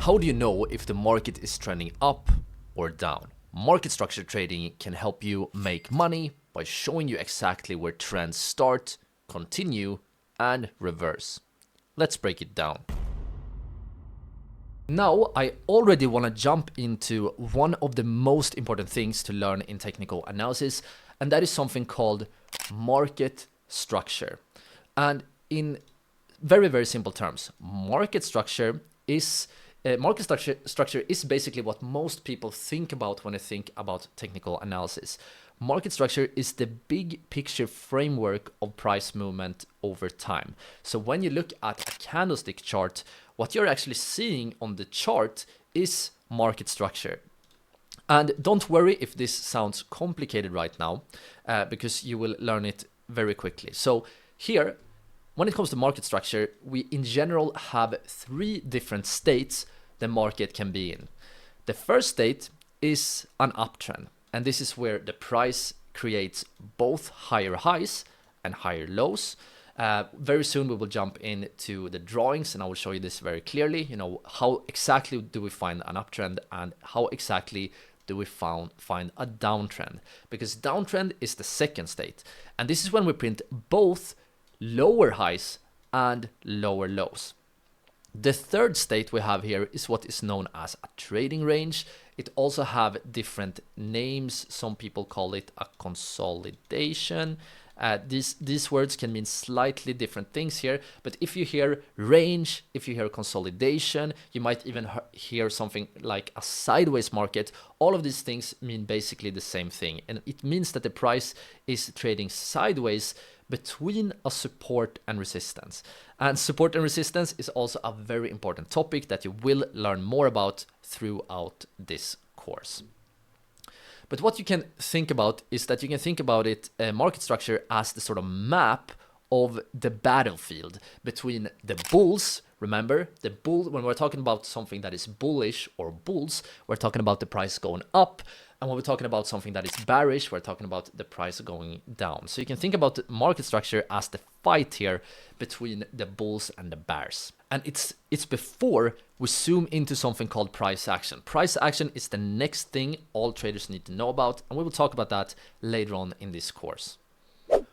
How do you know if the market is trending up or down? Market structure trading can help you make money by showing you exactly where trends start, continue, and reverse. Let's break it down. Now, I already want to jump into one of the most important things to learn in technical analysis, and that is something called market structure. And in very, very simple terms, market structure is basically what most people think about when they think about technical analysis. Market structure is the big picture framework of price movement over time. So when you look at a candlestick chart, what you're actually seeing on the chart is market structure. And don't worry if this sounds complicated right now, because you will learn it very quickly. So here, when it comes to market structure, we in general have three different states the market can be in. The first state is an uptrend, and this is where the price creates both higher highs and higher lows. Very soon we will jump into the drawings and I will show you this very clearly. You know, how exactly do we find an uptrend and how exactly do we find a downtrend? Because downtrend is the second state, and this is when we print both lower highs and lower lows. The third state we have here is what is known as a trading range. It also have different names. Some people call it a consolidation. These words can mean slightly different things here, but if you hear range, if you hear consolidation, you might even hear something like a sideways market. All of these things mean basically the same thing, and it means that the price is trading sideways between a support and resistance. And support and resistance is also a very important topic that you will learn more about throughout this course. But what you can think about is that you can think about it, market structure, as the sort of map of the battlefield between the bulls. Remember, the bull, when we're talking about something that is bullish or bulls, we're talking about the price going up. And when we're talking about something that is bearish, we're talking about the price going down. So you can think about the market structure as the fight here between the bulls and the bears. And it's before we zoom into something called price action. Price action is the next thing all traders need to know about, and we will talk about that later on in this course.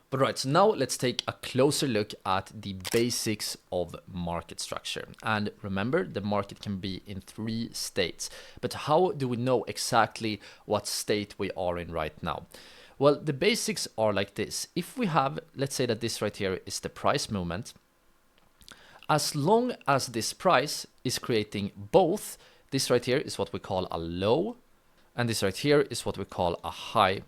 But right, so now let's take a closer look at the basics of market structure. And remember, the market can be in three states. But how do we know exactly what state we are in right now? Well, the basics are like this. If we have, let's say that this right here is the price movement, as long as this price is creating both, this right here is what we call a low, and this right here is what we call a high.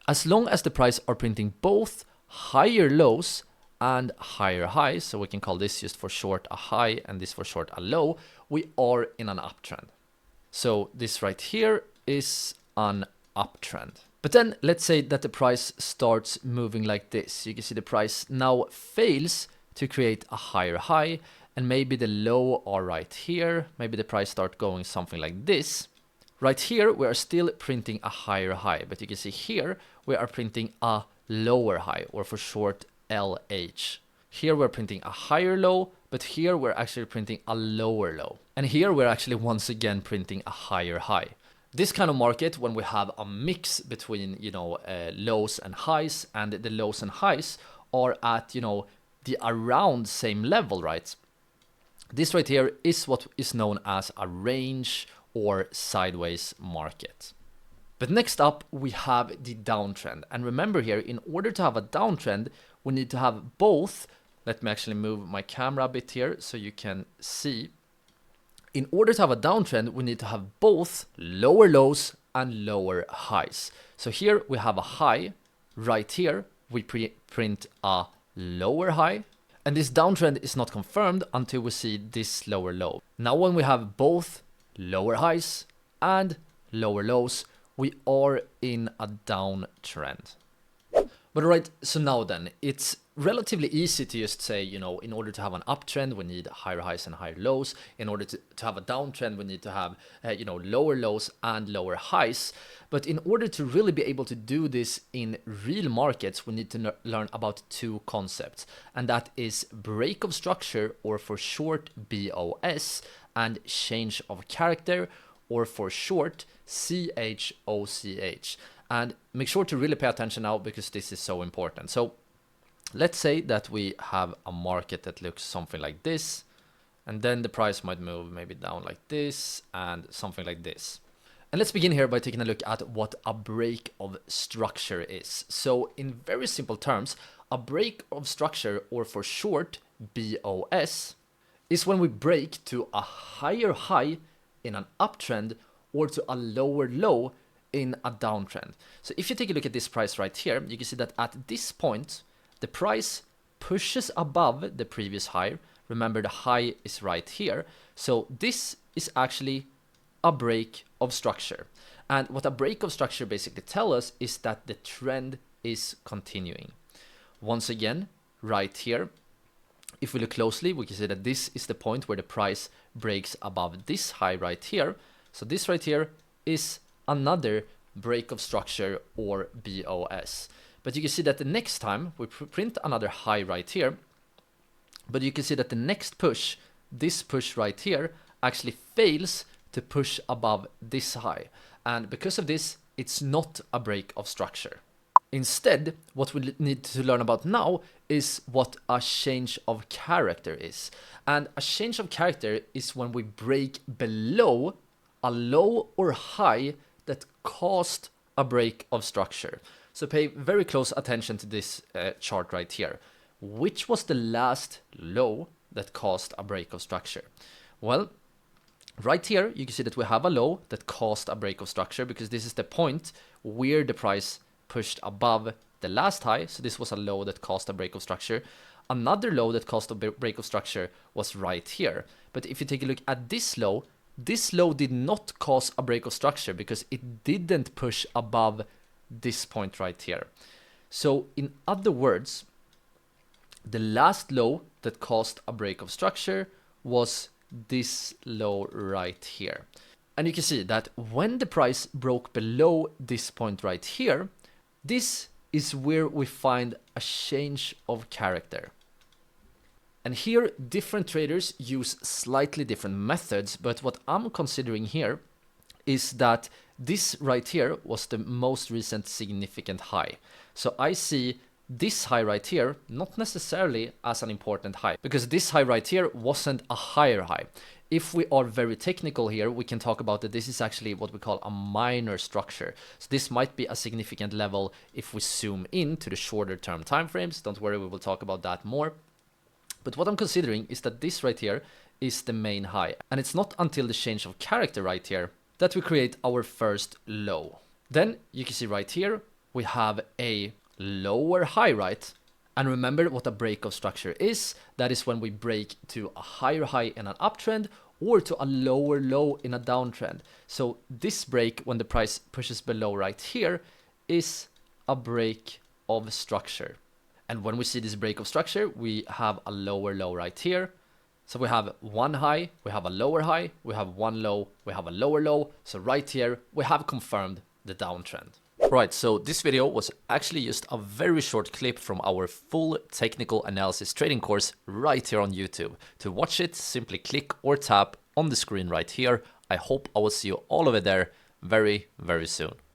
As long as the price are printing both higher lows and higher highs, so we can call this just for short a high and this for short a low, we are in an uptrend. So this right here is an uptrend. But then let's say that the price starts moving like this. You can see the price now fails to create a higher high, and maybe the low are right here. Maybe the price start going something like this. Right here, we are still printing a higher high, but you can see here, we are printing a lower high, or for short, LH. Here we're printing a higher low, but here we're actually printing a lower low. And here we're actually once again printing a higher high. This kind of market, when we have a mix between, lows and highs, and the lows and highs are at, the around same level, right? This right here is what is known as a range or sideways market. But next up, we have the downtrend. And remember here, in order to have a downtrend, we need to have both. Let me actually move my camera a bit here so you can see. In order to have a downtrend, we need to have both lower lows and lower highs. So here we have a high. Right here, we print a lower high. And this downtrend is not confirmed until we see this lower low. Now when we have both lower highs and lower lows, we are in a downtrend. But alright, so now then, it's relatively easy to just say, in order to have an uptrend, we need higher highs and higher lows. In order to have a downtrend, we need to have, lower lows and lower highs. But in order to really be able to do this in real markets, we need to learn about two concepts. And that is break of structure, or for short, BOS, and change of character, or for short, CHOCH. And make sure to really pay attention now because this is so important. So let's say that we have a market that looks something like this, and then the price might move maybe down like this and something like this. And let's begin here by taking a look at what a break of structure is. So in very simple terms, a break of structure, or for short, BOS, is when we break to a higher high in an uptrend or to a lower low in a downtrend. So if you take a look at this price right here, you can see that at this point, the price pushes above the previous high. Remember, the high is right here. So this is actually a break of structure. And what a break of structure basically tells us is that the trend is continuing. Once again, right here, if we look closely, we can see that this is the point where the price breaks above this high right here. So this right here is another break of structure, or BOS. But you can see that the next time we print another high right here, but you can see that the next push, this push right here, actually fails to push above this high. And because of this, it's not a break of structure. Instead, what we need to learn about now is what a change of character is. And a change of character is when we break below a low or high that caused a break of structure. So pay very close attention to this chart right here. Which was the last low that caused a break of structure? Well, right here, you can see that we have a low that caused a break of structure because this is the point where the price pushed above the last high. So this was a low that caused a break of structure. Another low that caused a break of structure was right here. But if you take a look at this low did not cause a break of structure because it didn't push above this point right here. So in other words, the last low that caused a break of structure was this low right here. And you can see that when the price broke below this point right here, this is where we find a change of character. And here, different traders use slightly different methods, but what I'm considering here is that this right here was the most recent significant high. So I see this high right here not necessarily as an important high, because this high right here wasn't a higher high. If we are very technical here, we can talk about that this is actually what we call a minor structure. So this might be a significant level if we zoom in to the shorter term timeframes. Don't worry, we will talk about that more. But what I'm considering is that this right here is the main high. And it's not until the change of character right here that we create our first low. Then you can see right here, we have a lower high, right? And remember what a break of structure is. That is when we break to a higher high in an uptrend or to a lower low in a downtrend. So this break, when the price pushes below right here, is a break of structure. And when we see this break of structure, we have a lower low right here. So we have one high, we have a lower high, we have one low, we have a lower low. So right here, we have confirmed the downtrend. Right, so this video was actually just a very short clip from our full technical analysis trading course right here on YouTube. To watch it, simply click or tap on the screen right here. I hope I will see you all over there very, very soon.